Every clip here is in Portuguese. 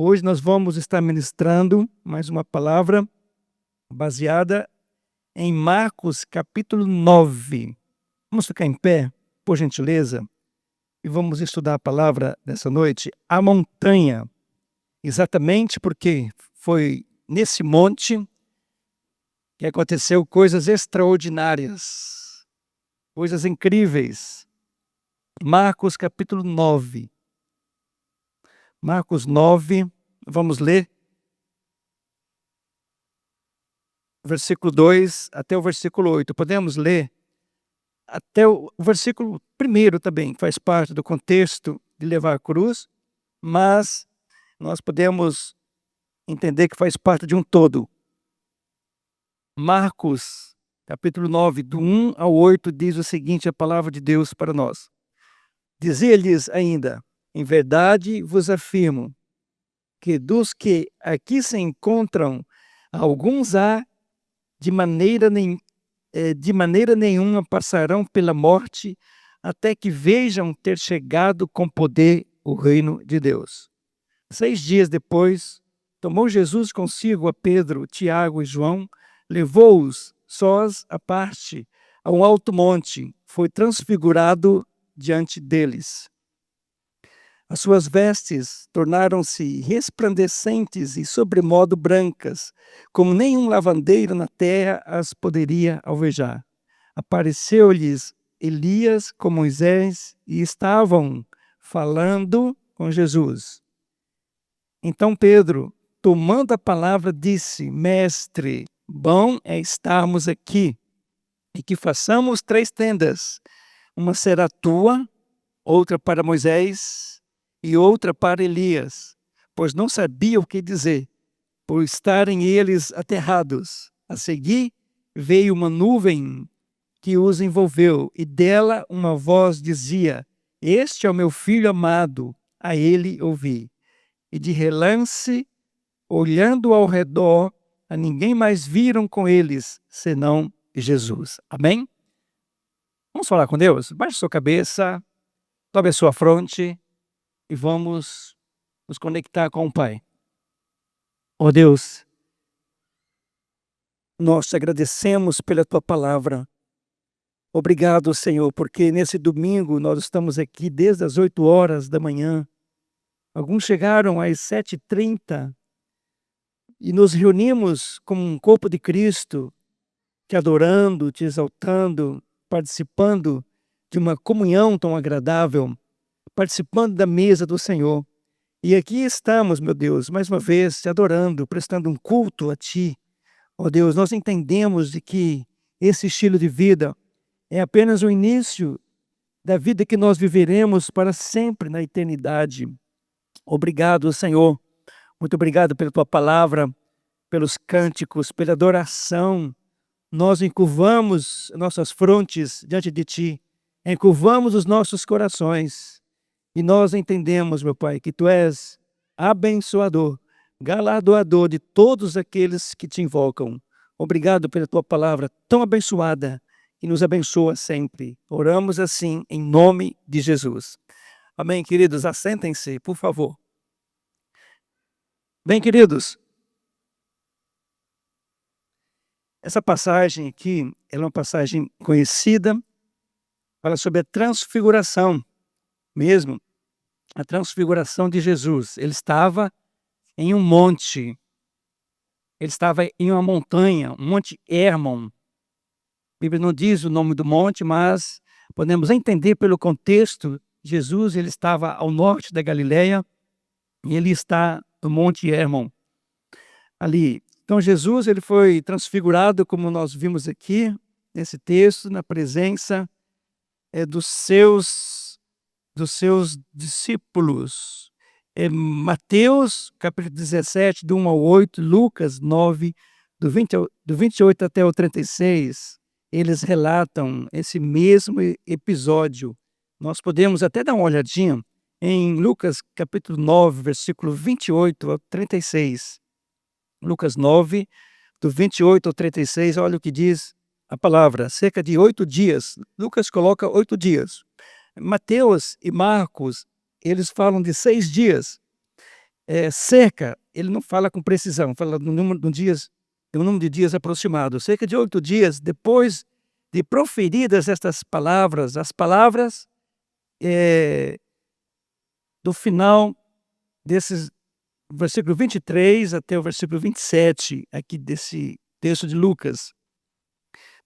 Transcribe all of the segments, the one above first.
Hoje nós vamos estar ministrando mais uma palavra baseada em Marcos capítulo 9. Vamos ficar em pé, por gentileza, e vamos estudar a palavra dessa noite, a montanha. Exatamente porque foi nesse monte que aconteceu coisas extraordinárias, coisas incríveis. Marcos capítulo 9. Marcos 9, vamos ler versículo 2 até o versículo 8. Podemos ler até o versículo 1 também, que faz parte do contexto de levar a cruz, mas nós podemos entender que faz parte de um todo. Marcos, capítulo 9, do 1 ao 8, diz o seguinte, a palavra de Deus para nós. Dizia-lhes ainda, em verdade vos afirmo, que dos que aqui se encontram, alguns há de maneira nenhuma passarão pela morte, até que vejam ter chegado com poder o reino de Deus. 6 dias depois, tomou Jesus consigo a Pedro, Tiago e João, levou-os sós à parte, a um alto monte, foi transfigurado diante deles. As suas vestes tornaram-se resplandecentes e sobremodo brancas, como nenhum lavandeiro na terra as poderia alvejar. Apareceu-lhes Elias com Moisés e estavam falando com Jesus. Então Pedro, tomando a palavra, disse, Mestre, bom é estarmos aqui e que façamos 3 tendas. Uma será tua, outra para Moisés e outra para Elias, pois não sabia o que dizer, por estarem eles aterrados. A seguir veio uma nuvem que os envolveu, e dela uma voz dizia, Este é o meu filho amado, a ele ouvi. E de relance, olhando ao redor, a ninguém mais viram com eles, senão Jesus. Amém? Vamos falar com Deus? Baixe sua cabeça, dobre a sua fronte, e vamos nos conectar com o Pai. Ó Deus, nós te agradecemos pela tua palavra. Obrigado, Senhor, porque nesse domingo nós estamos aqui desde as 8 horas da manhã. Alguns chegaram às 7h30 e nos reunimos como um corpo de Cristo, te adorando, te exaltando, participando de uma comunhão tão agradável, participando da mesa do Senhor. E aqui estamos, meu Deus, mais uma vez, te adorando, prestando um culto a Ti. Ó Deus, nós entendemos de que esse estilo de vida é apenas o início da vida que nós viveremos para sempre na eternidade. Obrigado, Senhor. Muito obrigado pela Tua palavra, pelos cânticos, pela adoração. Nós encurvamos nossas frontes diante de Ti, encurvamos os nossos corações. E nós entendemos, meu Pai, que Tu és abençoador, galardoador de todos aqueles que Te invocam. Obrigado pela Tua palavra tão abençoada e nos abençoa sempre. Oramos assim em nome de Jesus. Amém, queridos? Assentem-se, por favor. Bem, queridos, essa passagem aqui, ela é uma passagem conhecida, fala sobre a transfiguração mesmo. A transfiguração de Jesus. Ele estava em um monte, ele estava em uma montanha, um monte Hermon. A Bíblia não diz o nome do monte, mas podemos entender pelo contexto, Jesus ele estava ao norte da Galileia e ele está no monte Hermon, ali. Então Jesus ele foi transfigurado, como nós vimos aqui, nesse texto, na presença dos seus discípulos. Mateus, capítulo 17, do 1 ao 8, Lucas 9, do 28 até o 36, eles relatam esse mesmo episódio. Nós podemos até dar uma olhadinha em Lucas capítulo 9, versículo 28 ao 36. Lucas 9, do 28 ao 36, olha o que diz a palavra, cerca de 8 dias. Lucas coloca 8 dias. Mateus e Marcos, eles falam de 6 dias. cerca, ele não fala com precisão, fala no número de dias aproximado. Cerca de 8 dias depois de proferidas estas palavras, as palavras do final desses versículo 23 até o versículo 27, aqui desse texto de Lucas.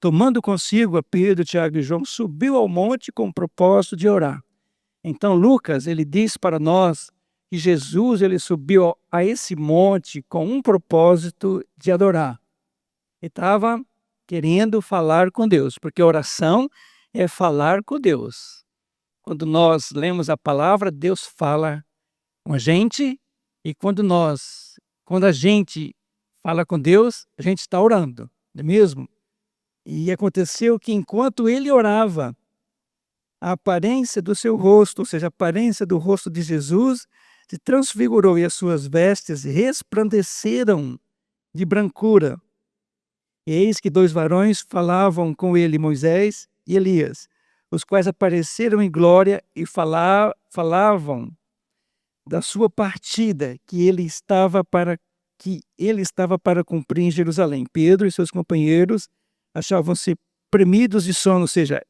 Tomando consigo a Pedro, Tiago e João, subiu ao monte com o propósito de orar. Então Lucas, ele diz para nós que Jesus, ele subiu a esse monte com um propósito de adorar. Ele estava querendo falar com Deus, porque oração é falar com Deus. Quando nós lemos a palavra, Deus fala com a gente, e quando a gente fala com Deus, a gente está orando, não é mesmo? E aconteceu que enquanto ele orava, a aparência do seu rosto, ou seja, a aparência do rosto de Jesus, se transfigurou e as suas vestes resplandeceram de brancura. E eis que 2 varões falavam com ele, Moisés e Elias, os quais apareceram em glória e falavam da sua partida que ele estava para cumprir em Jerusalém. Pedro e seus companheiros achavam-se premidos de sono, ou seja,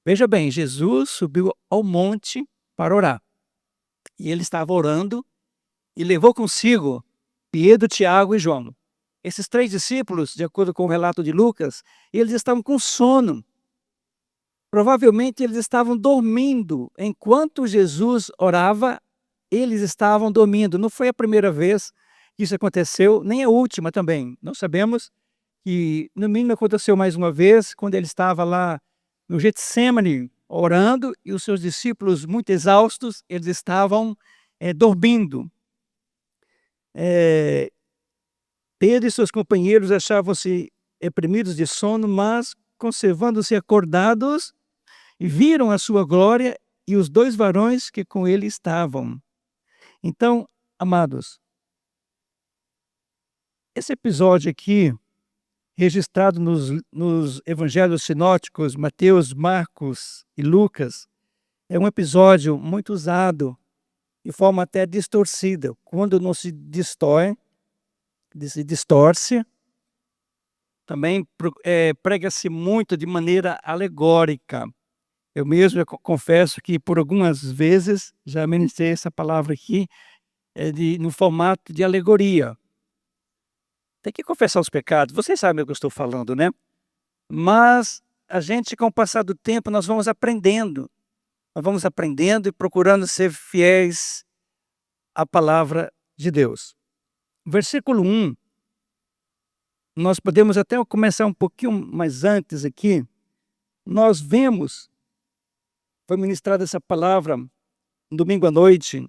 veja bem, Jesus subiu ao monte para orar. E ele estava orando e levou consigo Pedro, Tiago e João. Esses 3 discípulos, de acordo com o relato de Lucas, eles estavam com sono. Provavelmente eles estavam dormindo. Enquanto Jesus orava, eles estavam dormindo. Não foi a primeira vez que isso aconteceu, nem a última também. Nós sabemos que, no mínimo, aconteceu mais uma vez, quando ele estava lá no Getsêmani, orando, e os seus discípulos, muito exaustos, eles estavam dormindo. Pedro e seus companheiros achavam-se premidos de sono, mas, conservando-se acordados, viram a sua glória e os 2 varões que com ele estavam. Então, amados, esse episódio aqui, registrado nos evangelhos sinóticos, Mateus, Marcos e Lucas, é um episódio muito usado de forma até distorcida, quando não se distorce, também prega-se muito de maneira alegórica. Eu mesmo confesso que por algumas vezes já ministrei essa palavra aqui no formato de alegoria. Tem que confessar os pecados, vocês sabem o que eu estou falando, né? Mas a gente, com o passar do tempo, nós vamos aprendendo e procurando ser fiéis à palavra de Deus. Versículo 1, nós podemos até começar um pouquinho mais antes aqui. Nós vemos, foi ministrada essa palavra no domingo à noite,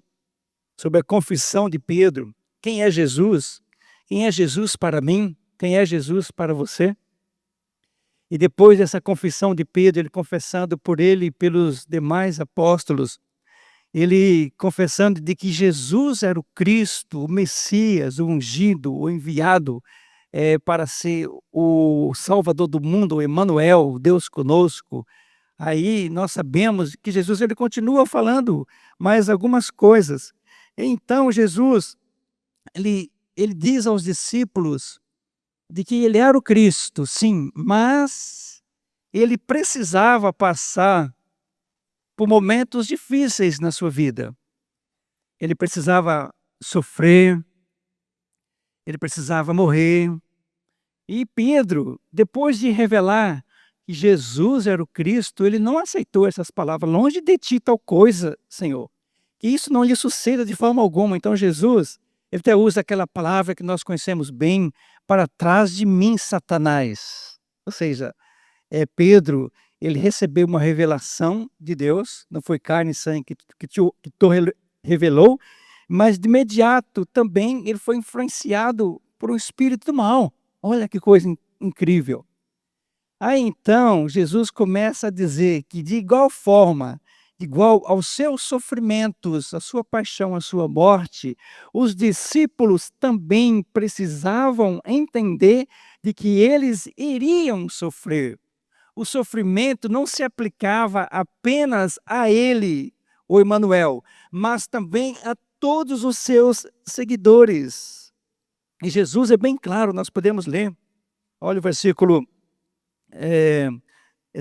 sobre a confissão de Pedro. Quem é Jesus? Quem é Jesus para mim? Quem é Jesus para você? E depois dessa confissão de Pedro, ele confessando por ele e pelos demais apóstolos, ele confessando de que Jesus era o Cristo, o Messias, o ungido, o enviado para ser o Salvador do mundo, o Emanuel, Deus conosco. Aí nós sabemos que Jesus, ele continua falando mais algumas coisas. Então Jesus, ele diz aos discípulos de que ele era o Cristo, sim, mas ele precisava passar por momentos difíceis na sua vida. Ele precisava sofrer, ele precisava morrer. E Pedro, depois de revelar que Jesus era o Cristo, ele não aceitou essas palavras. Longe de ti tal coisa, Senhor. Que isso não lhe suceda de forma alguma. Então Jesus, ele até usa aquela palavra que nós conhecemos bem, para trás de mim, Satanás. Ou seja, Pedro, ele recebeu uma revelação de Deus, não foi carne e sangue que te revelou, mas de imediato também ele foi influenciado por um espírito do mal. Olha que coisa incrível. Aí então Jesus começa a dizer que de igual forma, igual aos seus sofrimentos, a sua paixão, a sua morte, os discípulos também precisavam entender de que eles iriam sofrer. O sofrimento não se aplicava apenas a ele, o Emanuel, mas também a todos os seus seguidores. E Jesus é bem claro, nós podemos ler. Olha o versículo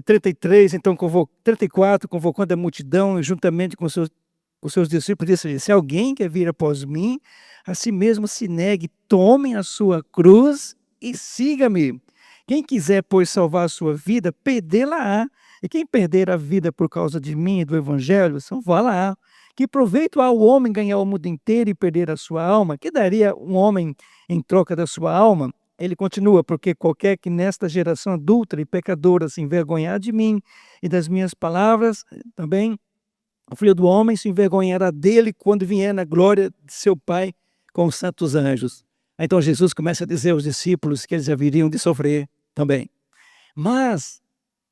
33, então 34, convocando a multidão juntamente com os seus discípulos, disse: se alguém quer vir após mim, a si mesmo se negue, tome a sua cruz e siga-me. Quem quiser, pois, salvar a sua vida, perdê-la-á. E quem perder a vida por causa de mim e do evangelho, salvá-la-á. Que proveito há o homem ganhar o mundo inteiro e perder a sua alma? Que daria um homem em troca da sua alma? Ele continua: porque qualquer que nesta geração adulta e pecadora se envergonhar de mim e das minhas palavras, também o Filho do Homem se envergonhará dele quando vier na glória de seu Pai com os santos anjos. Então Jesus começa a dizer aos discípulos que eles haveriam de sofrer também. Mas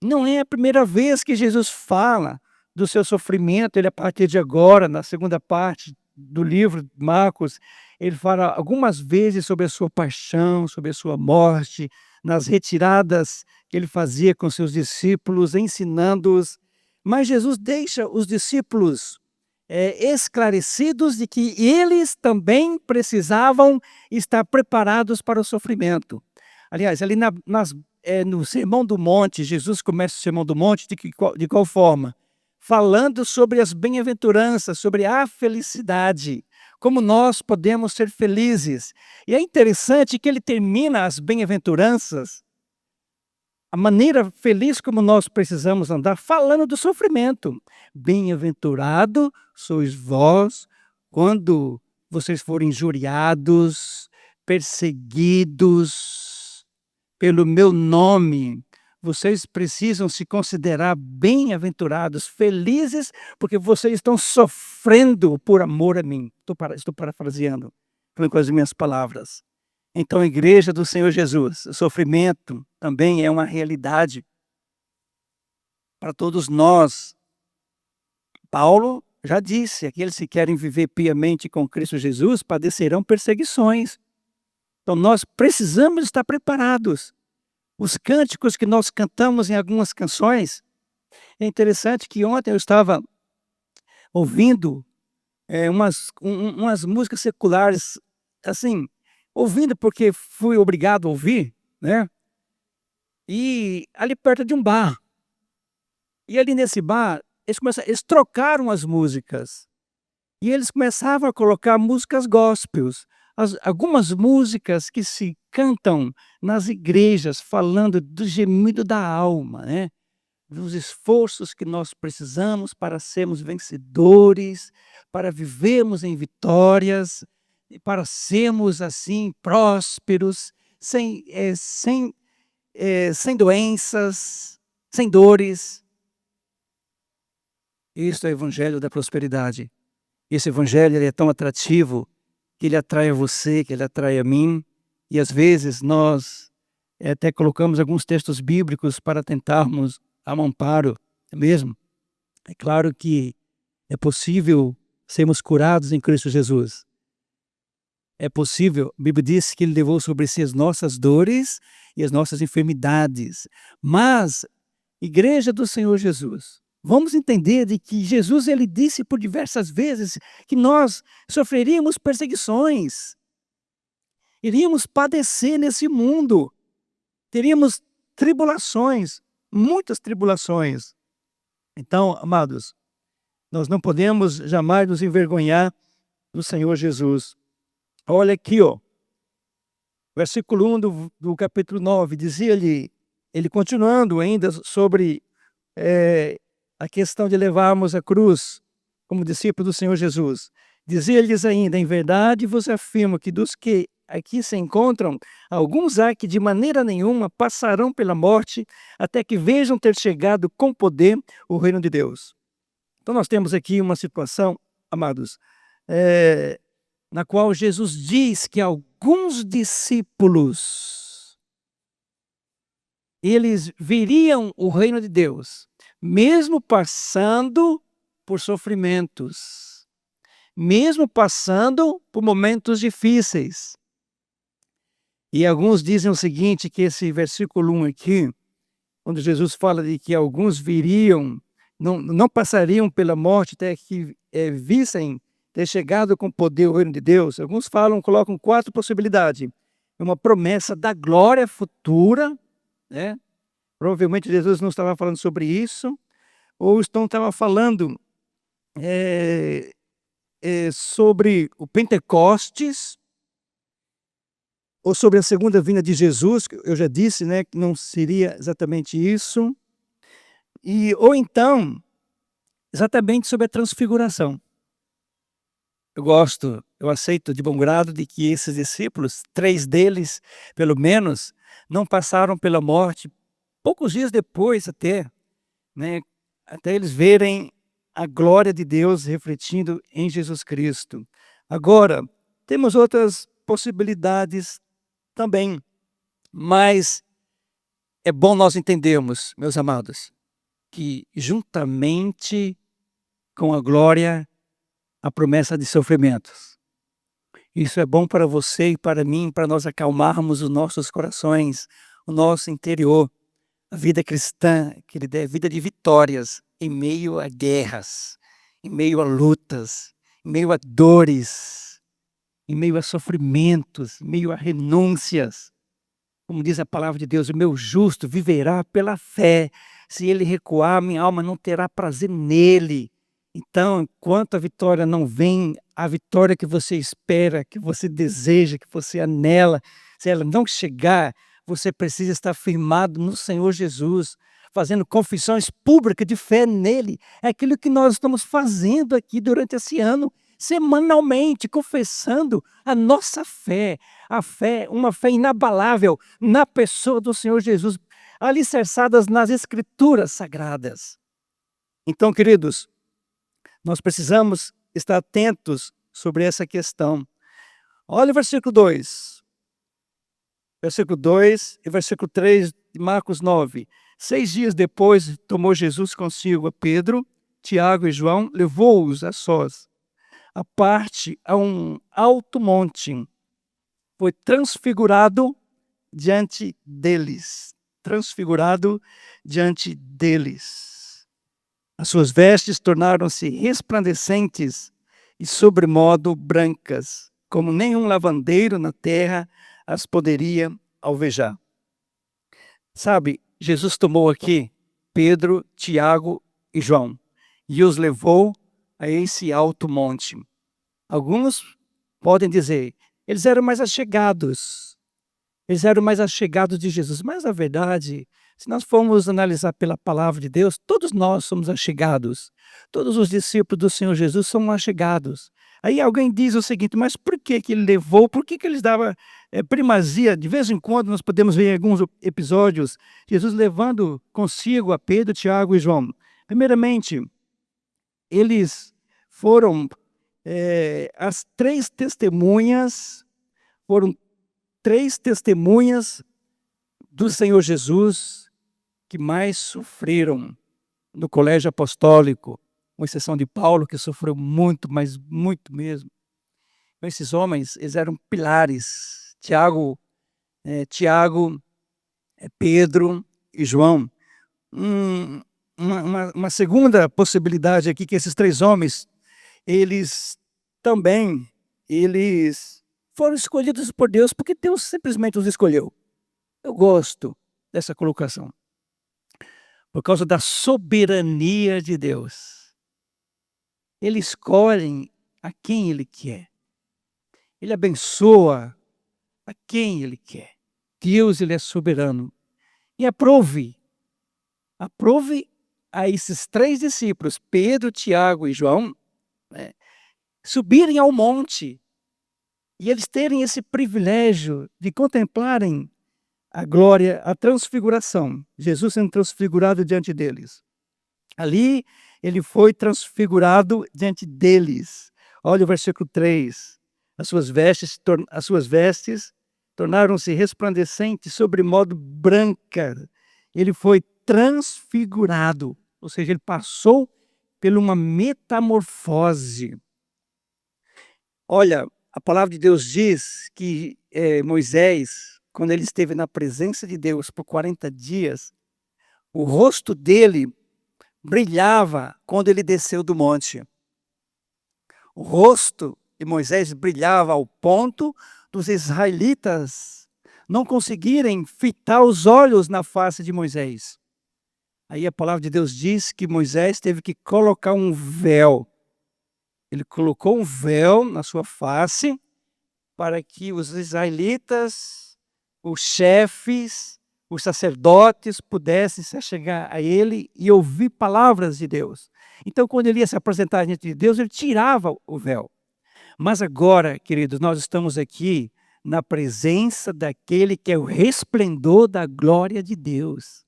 não é a primeira vez que Jesus fala do seu sofrimento. Ele, a partir de agora, na segunda parte do livro de Marcos, ele fala algumas vezes sobre a sua paixão, sobre a sua morte, nas retiradas que ele fazia com seus discípulos, ensinando-os. Mas Jesus deixa os discípulos esclarecidos de que eles também precisavam estar preparados para o sofrimento. Aliás, ali no Sermão do Monte, Jesus começa o Sermão do Monte de qual forma? Falando sobre as bem-aventuranças, sobre a felicidade, como nós podemos ser felizes. E é interessante que ele termina as bem-aventuranças, a maneira feliz como nós precisamos andar, falando do sofrimento. Bem-aventurado sois vós quando vocês forem injuriados, perseguidos pelo meu nome. Vocês precisam se considerar bem-aventurados, felizes, porque vocês estão sofrendo por amor a mim. Estou parafraseando com as minhas palavras. Então, a igreja do Senhor Jesus, o sofrimento também é uma realidade para todos nós. Paulo já disse: aqueles que querem viver piamente com Cristo Jesus padecerão perseguições. Então, nós precisamos estar preparados. Os cânticos que nós cantamos em algumas canções, é interessante que ontem eu estava ouvindo umas músicas seculares, assim, ouvindo porque fui obrigado a ouvir, né? E ali perto de um bar. E ali nesse bar, eles trocaram as músicas. E eles começavam a colocar músicas gospels. Algumas músicas que se cantam nas igrejas, falando do gemido da alma, né? Dos esforços que nós precisamos para sermos vencedores, para vivermos em vitórias, para sermos assim prósperos, sem doenças, sem dores. Isso é o evangelho da prosperidade. Esse evangelho ele é tão atrativo que ele atrai a você, que ele atrai a mim. E às vezes nós até colocamos alguns textos bíblicos para tentarmos um amparo mesmo. É claro que é possível sermos curados em Cristo Jesus. É possível, a Bíblia diz que ele levou sobre si as nossas dores e as nossas enfermidades. Mas, igreja do Senhor Jesus, vamos entender de que Jesus ele disse por diversas vezes que nós sofreríamos perseguições, iríamos padecer nesse mundo, teríamos tribulações, muitas tribulações. Então, amados, nós não podemos jamais nos envergonhar do Senhor Jesus. Olha aqui, versículo 1 do capítulo 9, dizia-lhe, ele continuando ainda sobre a questão de levarmos a cruz como discípulo do Senhor Jesus. Dizia-lhes ainda: em verdade vos afirmo que dos que aqui se encontram, alguns há que de maneira nenhuma passarão pela morte até que vejam ter chegado com poder o reino de Deus. Então nós temos aqui uma situação, amados, na qual Jesus diz que alguns discípulos, eles veriam o reino de Deus, mesmo passando por sofrimentos, mesmo passando por momentos difíceis. E alguns dizem o seguinte, que esse versículo 1 aqui, onde Jesus fala de que alguns viriam, não passariam pela morte até que vissem ter chegado com poder ao reino de Deus, alguns colocam 4 possibilidades. Uma promessa da glória futura, né? Provavelmente Jesus não estava falando sobre isso, ou estava falando sobre o Pentecostes, ou sobre a segunda vinda de Jesus, que eu já disse, né, que não seria exatamente isso, ou então, exatamente sobre a transfiguração. Eu aceito de bom grado de que esses discípulos, 3 deles, pelo menos, não passaram pela morte, poucos dias depois até, né, até eles verem a glória de Deus refletindo em Jesus Cristo. Agora, temos outras possibilidades também, mas é bom nós entendermos, meus amados, que juntamente com a glória, a promessa de sofrimentos. Isso é bom para você e para mim, para nós acalmarmos os nossos corações, o nosso interior. A vida cristã, que ele é vida de vitórias em meio a guerras, em meio a lutas, em meio a dores, em meio a sofrimentos, em meio a renúncias. Como diz a palavra de Deus, o meu justo viverá pela fé. Se ele recuar, minha alma não terá prazer nele. Então, enquanto a vitória não vem, a vitória que você espera, que você deseja, que você anela, se ela não chegar, você precisa estar firmado no Senhor Jesus, fazendo confissões públicas de fé nele. É aquilo que nós estamos fazendo aqui durante esse ano, semanalmente, confessando a nossa fé, uma fé inabalável na pessoa do Senhor Jesus, alicerçadas nas Escrituras Sagradas. Então, queridos, nós precisamos estar atentos sobre essa questão. Olha o versículo 2. Versículo 2 e versículo 3 de Marcos 9. 6 dias depois, tomou Jesus consigo a Pedro, Tiago e João, levou-os a sós, à parte a um alto monte. Foi transfigurado diante deles. Transfigurado diante deles. As suas vestes tornaram-se resplandecentes e sobremodo brancas, como nenhum lavandeiro na terra as poderia alvejar. Sabe, Jesus tomou aqui Pedro, Tiago e João e os levou a esse alto monte. Alguns podem dizer, eles eram mais achegados. Eles eram mais achegados de Jesus, mas na verdade, se nós formos analisar pela palavra de Deus, todos nós somos achegados. Todos os discípulos do Senhor Jesus são achegados. Aí alguém diz o seguinte, mas por que ele levou, por que eles davam primazia? De vez em quando nós podemos ver em alguns episódios, Jesus levando consigo a Pedro, Tiago e João. Primeiramente, eles foram as 3 testemunhas, foram 3 testemunhas do Senhor Jesus que mais sofreram no colégio apostólico, com exceção de Paulo, que sofreu muito, mas muito mesmo. Esses homens, eles eram pilares, Tiago, Pedro e João. Uma segunda possibilidade aqui, que esses 3 homens, eles foram escolhidos por Deus, porque Deus simplesmente os escolheu. Eu gosto dessa colocação. Por causa da soberania de Deus. Ele escolhe a quem Ele quer. Ele abençoa a quem Ele quer. Deus, Ele é soberano. E aprove a esses 3 discípulos, Pedro, Tiago e João, subirem ao monte e eles terem esse privilégio de contemplarem a glória, a transfiguração, Jesus sendo transfigurado diante deles. Ali, ele foi transfigurado diante deles. Olha o versículo 3. As suas vestes tornaram-se resplandecentes, sobremodo branca. Ele foi transfigurado, ou seja, ele passou por uma metamorfose. Olha, a palavra de Deus diz que Moisés, quando ele esteve na presença de Deus por 40 dias, o rosto dele brilhava quando ele desceu do monte. O rosto de Moisés brilhava ao ponto dos israelitas não conseguirem fitar os olhos na face de Moisés. Aí a palavra de Deus diz que Moisés teve que colocar um véu. Ele colocou um véu na sua face para que os israelitas, os chefes, os sacerdotes pudessem se achegar a ele e ouvir palavras de Deus. Então, quando ele ia se apresentar diante de Deus, ele tirava o véu. Mas agora, queridos, nós estamos aqui na presença daquele que é o resplendor da glória de Deus.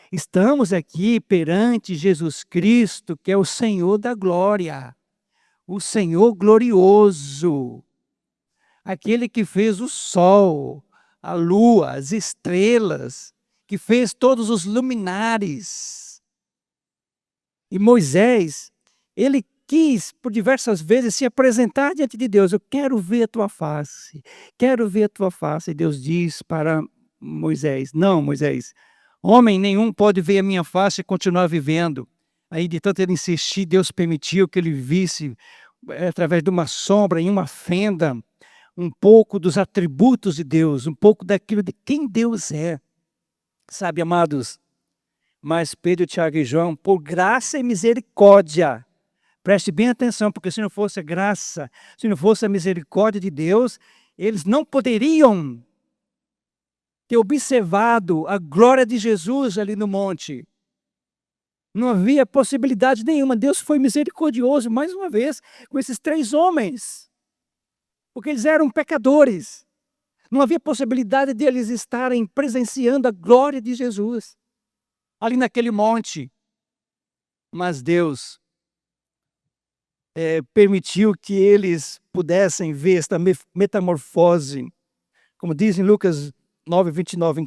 Estamos aqui perante Jesus Cristo, que é o Senhor da glória, o Senhor glorioso, aquele que fez o sol, a lua, as estrelas, que fez todos os luminares. E Moisés, ele quis por diversas vezes se apresentar diante de Deus. Eu quero ver a tua face, quero ver a tua face. E Deus diz para Moisés: não, Moisés, homem nenhum pode ver a minha face e continuar vivendo. Aí, de tanto ele insistir, Deus permitiu que ele visse, através de uma sombra, em uma fenda, um pouco dos atributos de Deus, um pouco daquilo de quem Deus é. Sabe, amados, mas Pedro, Tiago e João, por graça e misericórdia, preste bem atenção, porque se não fosse a graça, se não fosse a misericórdia de Deus, eles não poderiam ter observado a glória de Jesus ali no monte. Não havia possibilidade nenhuma. Deus foi misericordioso, mais uma vez, com esses 3 homens, porque eles eram pecadores. Não havia possibilidade deles estarem presenciando a glória de Jesus ali naquele monte. Mas Deus permitiu que eles pudessem ver esta metamorfose. Como diz em Lucas 9:29,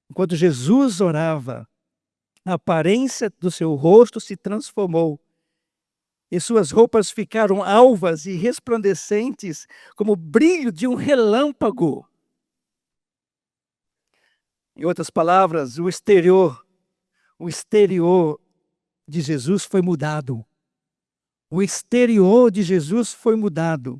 enquanto Jesus orava, a aparência do seu rosto se transformou e suas roupas ficaram alvas e resplandecentes como o brilho de um relâmpago. Em outras palavras, o exterior de Jesus foi mudado. O exterior de Jesus foi mudado.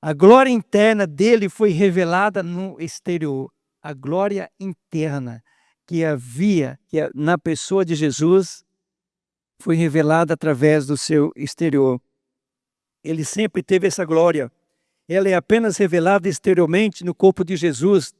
A glória interna dele foi revelada no exterior. A glória interna que havia na pessoa de Jesus foi revelada através do seu exterior. Ele sempre teve essa glória. Ela é apenas revelada exteriormente no corpo de Jesus.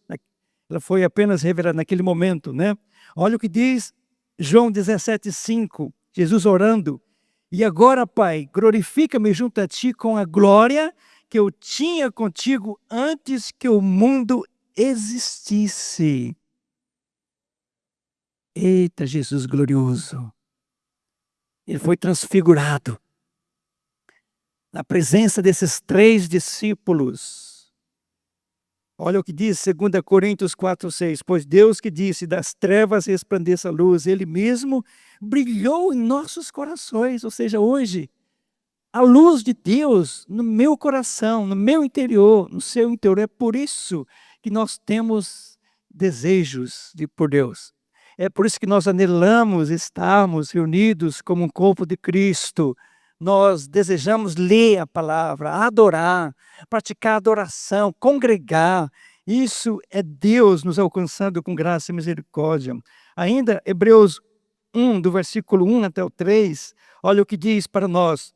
Ela foi apenas revelada naquele momento, né? Olha o que diz João 17:5, Jesus orando. E agora, Pai, glorifica-me junto a ti com a glória que eu tinha contigo antes que o mundo existisse. Eita, Jesus glorioso. Ele foi transfigurado na presença desses 3 discípulos. Olha o que diz 2 Coríntios 4:6. Pois Deus que disse, das trevas resplandeça a luz, Ele mesmo brilhou em nossos corações. Ou seja, hoje, a luz de Deus no meu coração, no meu interior, no seu interior. É por isso que nós temos desejos por Deus. É por isso que nós anelamos estarmos reunidos como um corpo de Cristo. Nós desejamos ler a palavra, adorar, praticar adoração, congregar. Isso é Deus nos alcançando com graça e misericórdia. Ainda, Hebreus 1, do versículo 1 até o 3, olha o que diz para nós.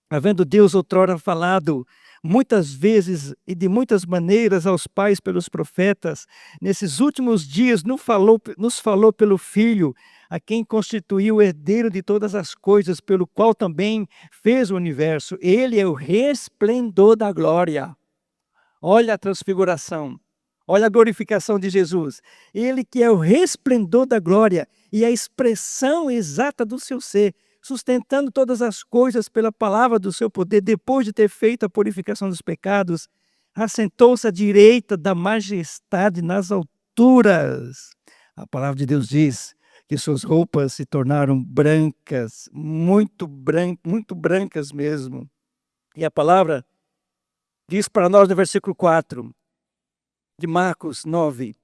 Havendo Deus outrora falado muitas vezes e de muitas maneiras aos pais pelos profetas, nesses últimos dias nos falou pelo Filho, a quem constituiu o herdeiro de todas as coisas, pelo qual também fez o universo. Ele é o resplendor da glória. Olha a transfiguração, olha a glorificação de Jesus. Ele que é o resplendor da glória e a expressão exata do seu ser, sustentando todas as coisas pela palavra do seu poder, depois de ter feito a purificação dos pecados, assentou-se à direita da majestade nas alturas. A palavra de Deus diz que suas roupas se tornaram brancas, muito brancas mesmo. E a palavra diz para nós no versículo 4 de Marcos 9,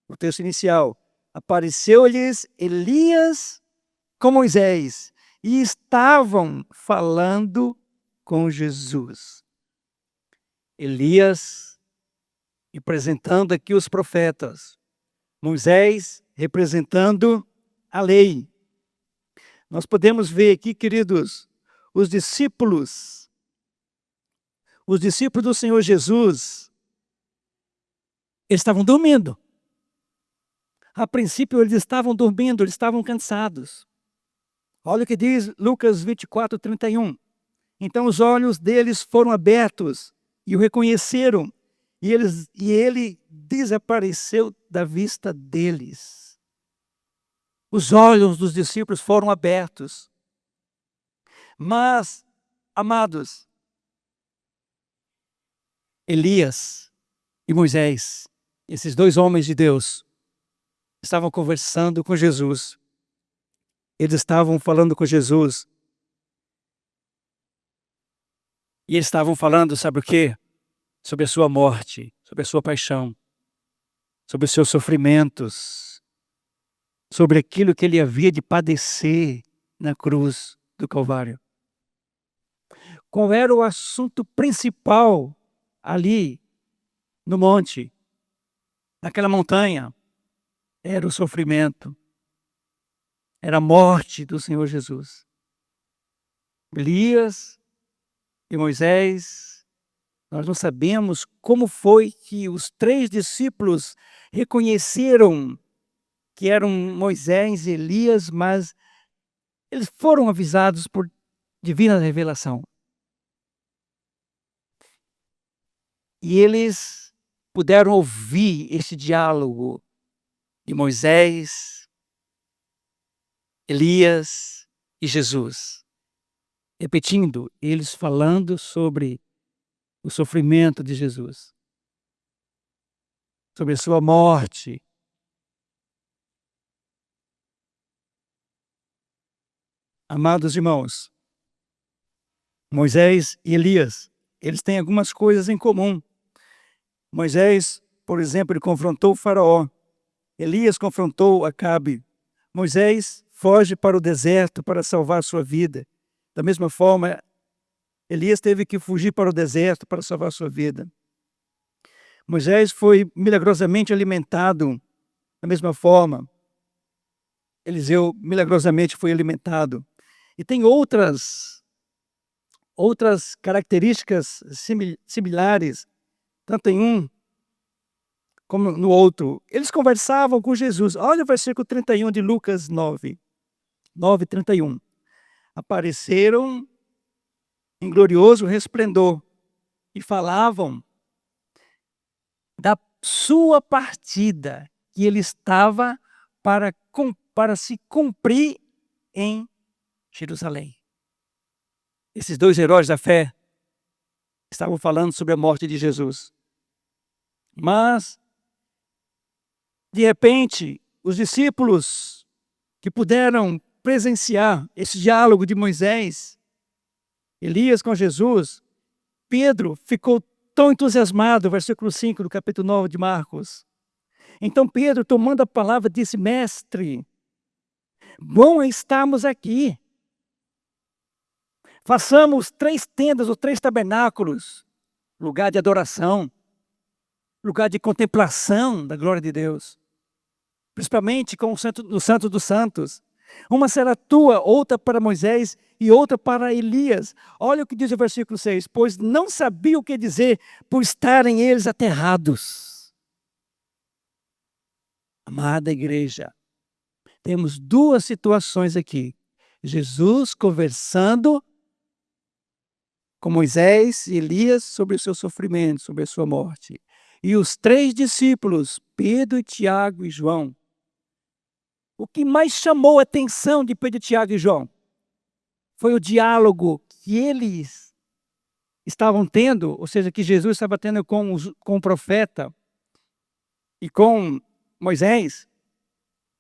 o texto inicial: apareceu-lhes Elias com Moisés, e estavam falando com Jesus. Elias representando aqui os profetas, Moisés representando a lei. Nós podemos ver aqui, queridos, os discípulos do Senhor Jesus, eles estavam dormindo. A princípio eles estavam dormindo, eles estavam cansados. Olha o que diz Lucas 24, 31. Então os olhos deles foram abertos e o reconheceram, e ele desapareceu da vista deles. Os olhos dos discípulos foram abertos. Mas, amados, Elias e Moisés, esses dois homens de Deus, estavam conversando com Jesus. Eles estavam falando com Jesus. E eles estavam falando, sabe o quê? Sobre a sua morte, sobre a sua paixão, sobre os seus sofrimentos, sobre aquilo que ele havia de padecer na cruz do Calvário. Qual era o assunto principal ali no monte, naquela montanha? Era o sofrimento, era a morte do Senhor Jesus. Elias e Moisés, nós não sabemos como foi que os 3 discípulos reconheceram que eram Moisés e Elias, mas eles foram avisados por divina revelação. E eles puderam ouvir esse diálogo de Moisés, Elias e Jesus. Repetindo, eles falando sobre o sofrimento de Jesus, sobre a sua morte. Amados irmãos, Moisés e Elias, eles têm algumas coisas em comum. Moisés, por exemplo, ele confrontou o faraó. Elias confrontou Acabe. Moisés foge para o deserto para salvar sua vida. Da mesma forma, Elias teve que fugir para o deserto para salvar sua vida. Moisés foi milagrosamente alimentado. Da mesma forma, Eliseu milagrosamente foi alimentado. E tem outras características similares, tanto em um como no outro. Eles conversavam com Jesus. Olha o versículo 31 de Lucas 9, 31. Apareceram em glorioso resplendor e falavam da sua partida, que ele estava para se cumprir em Jerusalém. Esses 2 heróis da fé estavam falando sobre a morte de Jesus. Mas, de repente, os discípulos que puderam presenciar esse diálogo de Moisés, Elias com Jesus, Pedro ficou tão entusiasmado, versículo 5 do capítulo 9 de Marcos. Então Pedro, tomando a palavra, disse: Mestre, bom é estarmos aqui. Façamos 3 tendas ou 3 tabernáculos, lugar de adoração, lugar de contemplação da glória de Deus, principalmente com o Santo dos Santos. Uma será tua, outra para Moisés e outra para Elias. Olha o que diz o versículo 6. Pois não sabia o que dizer, por estarem eles aterrados. Amada igreja, temos 2 situações aqui. Jesus conversando com Moisés e Elias sobre o seu sofrimento, sobre a sua morte. E os 3 discípulos, Pedro, Tiago e João. O que mais chamou a atenção de Pedro, Tiago e João foi o diálogo que eles estavam tendo, ou seja, que Jesus estava tendo com o profeta e com Moisés.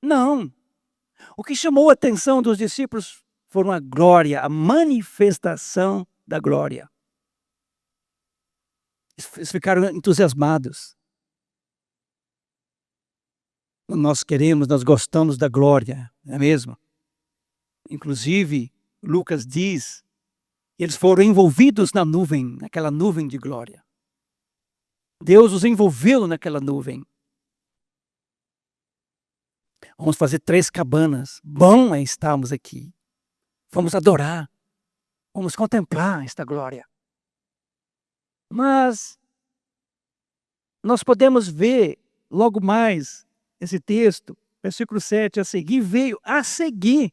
Não. O que chamou a atenção dos discípulos foram a glória, a manifestação da glória. Eles ficaram entusiasmados. Nós gostamos da glória, não é mesmo? Inclusive, Lucas diz, eles foram envolvidos na nuvem, naquela nuvem de glória. Deus os envolveu naquela nuvem. Vamos fazer 3 cabanas. Bom é estarmos aqui. Vamos adorar. Vamos contemplar esta glória. Mas nós podemos ver logo mais esse texto, versículo 7, a seguir, veio a seguir.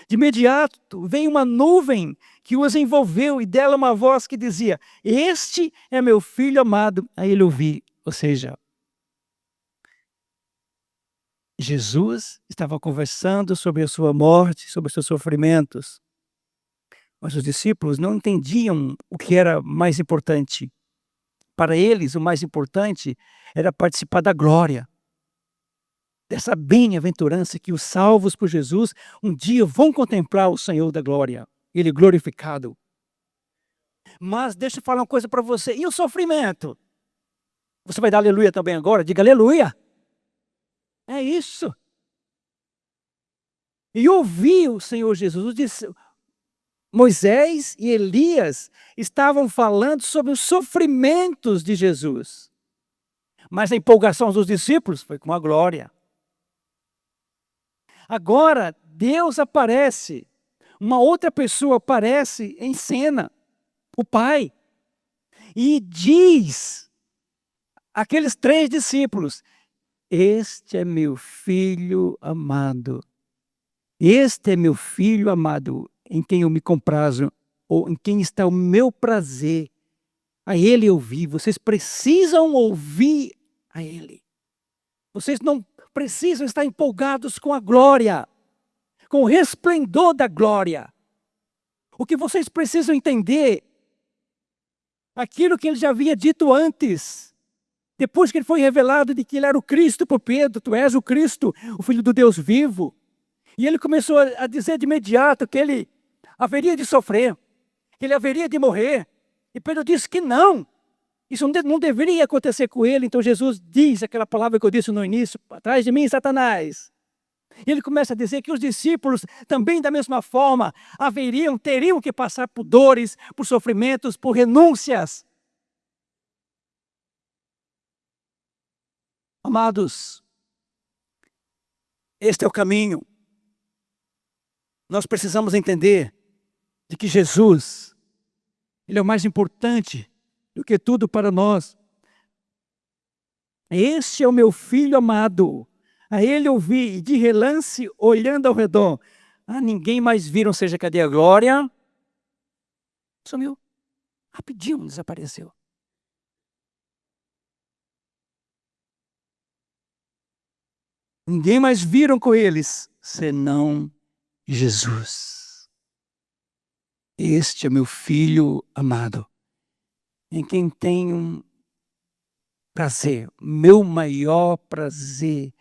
De imediato veio uma nuvem que os envolveu e dela uma voz que dizia: este é meu filho amado, a ele ouvi. Ou seja, Jesus estava conversando sobre a sua morte, sobre os seus sofrimentos. Mas os discípulos não entendiam o que era mais importante. Para eles, o mais importante era participar da glória, dessa bem-aventurança que os salvos por Jesus um dia vão contemplar o Senhor da glória, Ele glorificado. Mas deixa eu falar uma coisa para você, e o sofrimento? Você vai dar aleluia também agora? Diga aleluia! É isso. E ouvi o Senhor Jesus, disse, Moisés e Elias estavam falando sobre os sofrimentos de Jesus. Mas a empolgação dos discípulos foi com a glória. Agora, Deus aparece, uma outra pessoa aparece em cena, o Pai, e diz àqueles 3 discípulos: este é meu filho amado, este é meu filho amado, em quem eu me comprazo, ou em quem está o meu prazer, a ele ouvir. Vocês precisam ouvir a ele. Vocês não precisam estar empolgados com a glória, com o resplendor da glória. O que vocês precisam entender, aquilo que ele já havia dito antes, depois que ele foi revelado de que ele era o Cristo por Pedro: tu és o Cristo, o Filho do Deus vivo. E ele começou a dizer de imediato que ele haveria de sofrer, que ele haveria de morrer. E Pedro disse que não. Isso não deveria acontecer com ele. Então Jesus diz aquela palavra que eu disse no início: atrás de mim, Satanás. E ele começa a dizer que os discípulos também da mesma forma teriam que passar por dores, por sofrimentos, por renúncias. Amados, este é o caminho. Nós precisamos entender de que Jesus, Ele é o mais importante do que tudo para nós. Este é o meu filho amado, a ele ouvi, e de relance, olhando ao redor, ninguém mais viram, seja, cadê a glória? Sumiu, rapidinho desapareceu. Ninguém mais viram com eles, senão Jesus. Este é meu filho amado, em quem tenho prazer, meu maior prazer.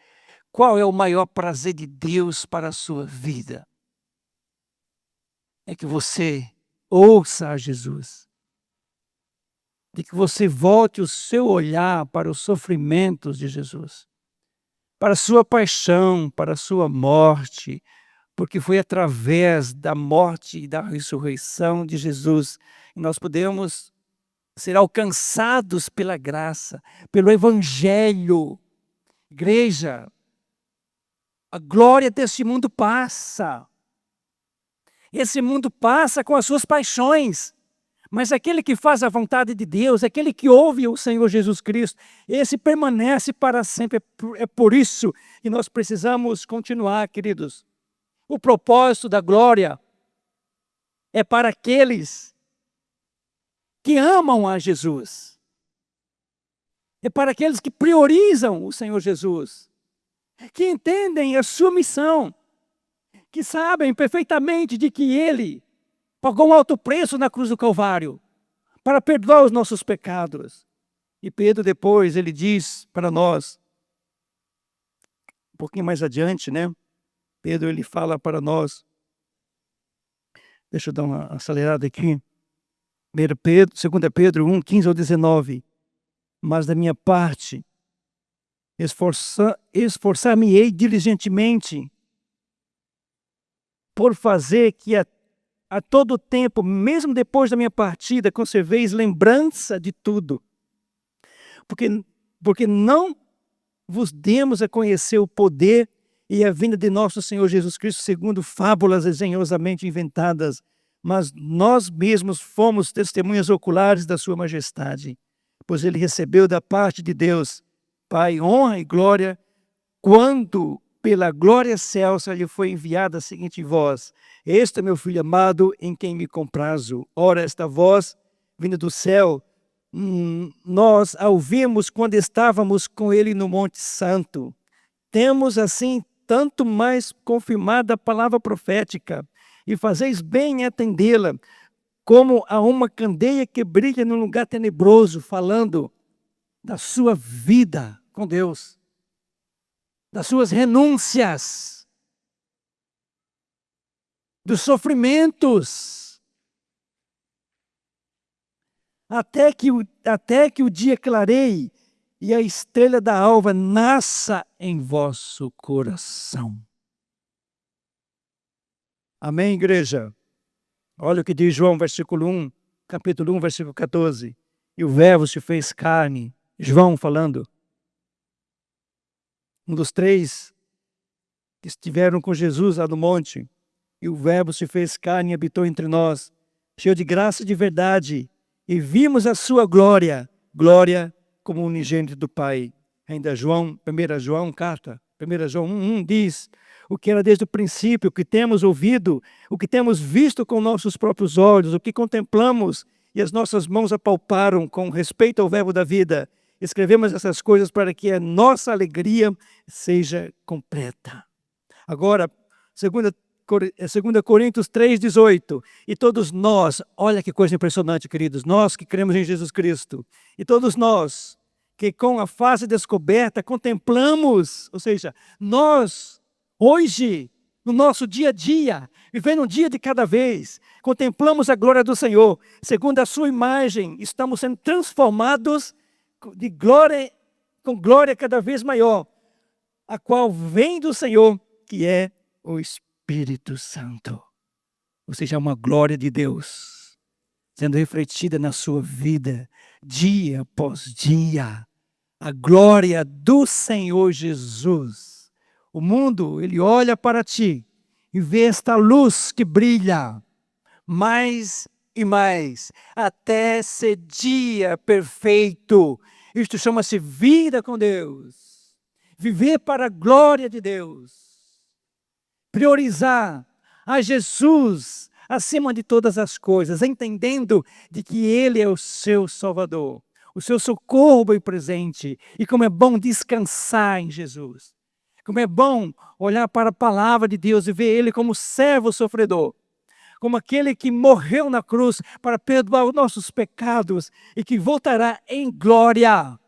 Qual é o maior prazer de Deus para a sua vida? É que você ouça a Jesus, de que você volte o seu olhar para os sofrimentos de Jesus, para a sua paixão, para a sua morte, porque foi através da morte e da ressurreição de Jesus que nós podemos ser alcançados pela graça, pelo Evangelho. Igreja, a glória desse mundo passa. Esse mundo passa com as suas paixões, mas aquele que faz a vontade de Deus, aquele que ouve o Senhor Jesus Cristo, esse permanece para sempre. É por isso que nós precisamos continuar, queridos. O propósito da glória é para aqueles que amam a Jesus. É para aqueles que priorizam o Senhor Jesus, que entendem a sua missão, que sabem perfeitamente de que Ele pagou um alto preço na cruz do Calvário para perdoar os nossos pecados. E Pedro depois, ele diz para nós, um pouquinho mais adiante, né? Pedro, ele fala para nós, deixa eu dar uma acelerada aqui, 2 Pedro 1, 15 ao 19, mas da minha parte, esforçar-me-ei diligentemente por fazer que a todo tempo, mesmo depois da minha partida, conserveis lembrança de tudo. Porque não vos demos a conhecer o poder e a vinda de nosso Senhor Jesus Cristo segundo fábulas engenhosamente inventadas, mas nós mesmos fomos testemunhas oculares da sua majestade, pois ele recebeu da parte de Deus, Pai, honra e glória, quando pela glória excelsa lhe foi enviada a seguinte voz: este é meu filho amado, em quem me comprazo. Ora, esta voz, vinda do céu, nós a ouvimos quando estávamos com ele no Monte Santo. Temos assim tanto mais confirmada a palavra profética, e fazeis bem em atendê-la, como a uma candeia que brilha num lugar tenebroso, falando da sua vida com Deus, das suas renúncias, dos sofrimentos, até que o dia clareie e a estrela da alva nasça em vosso coração. Amém, igreja? Olha o que diz João, capítulo 1, versículo 14. E o verbo se fez carne. João falando. Um dos três que estiveram com Jesus lá no monte. E o verbo se fez carne e habitou entre nós, cheio de graça e de verdade. E vimos a sua glória, glória como unigênito do Pai. Ainda 1 João 1 diz: o que era desde o princípio, o que temos ouvido, o que temos visto com nossos próprios olhos, o que contemplamos e as nossas mãos apalparam com respeito ao verbo da vida. Escrevemos essas coisas para que a nossa alegria seja completa. Agora, 2 Coríntios 3,18. E todos nós, olha que coisa impressionante, queridos, nós que cremos em Jesus Cristo, e todos nós que com a face descoberta contemplamos, ou seja, nós, hoje, no nosso dia a dia, vivendo um dia de cada vez, contemplamos a glória do Senhor, segundo a sua imagem, estamos sendo transformados de glória, com glória cada vez maior, a qual vem do Senhor, que é o Espírito Santo. Ou seja, uma glória de Deus sendo refletida na sua vida, dia após dia. A glória do Senhor Jesus. O mundo, ele olha para ti e vê esta luz que brilha mais e mais, até ser dia perfeito. Isto chama-se vida com Deus. Viver para a glória de Deus. Priorizar a Jesus acima de todas as coisas, entendendo de que Ele é o seu Salvador, o seu socorro bem presente, e como é bom descansar em Jesus. Como é bom olhar para a palavra de Deus e ver Ele como servo sofredor, como aquele que morreu na cruz para perdoar os nossos pecados e que voltará em glória.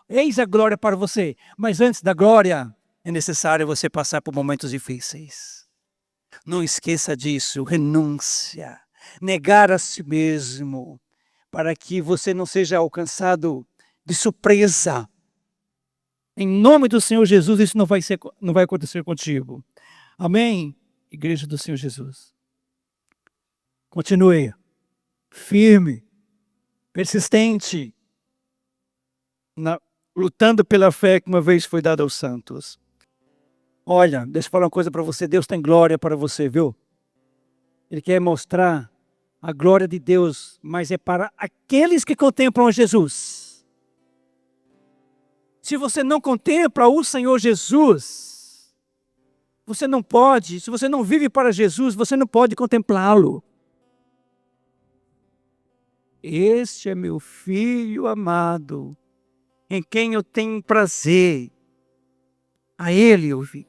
Eis a glória para você, mas antes da glória é necessário você passar por momentos difíceis. Não esqueça disso, renúncia, negar a si mesmo, para que você não seja alcançado de surpresa. Em nome do Senhor Jesus, isso não vai acontecer contigo. Amém? Igreja do Senhor Jesus. Continue firme, persistente, lutando pela fé que uma vez foi dada aos santos. Olha, deixa eu falar uma coisa para você. Deus tem glória para você, viu? Ele quer mostrar a glória de Deus, mas é para aqueles que contemplam Jesus. Se você não contempla o Senhor Jesus, você não pode, se você não vive para Jesus, você não pode contemplá-lo. Este é meu filho amado, em quem eu tenho prazer. A Ele ouvir.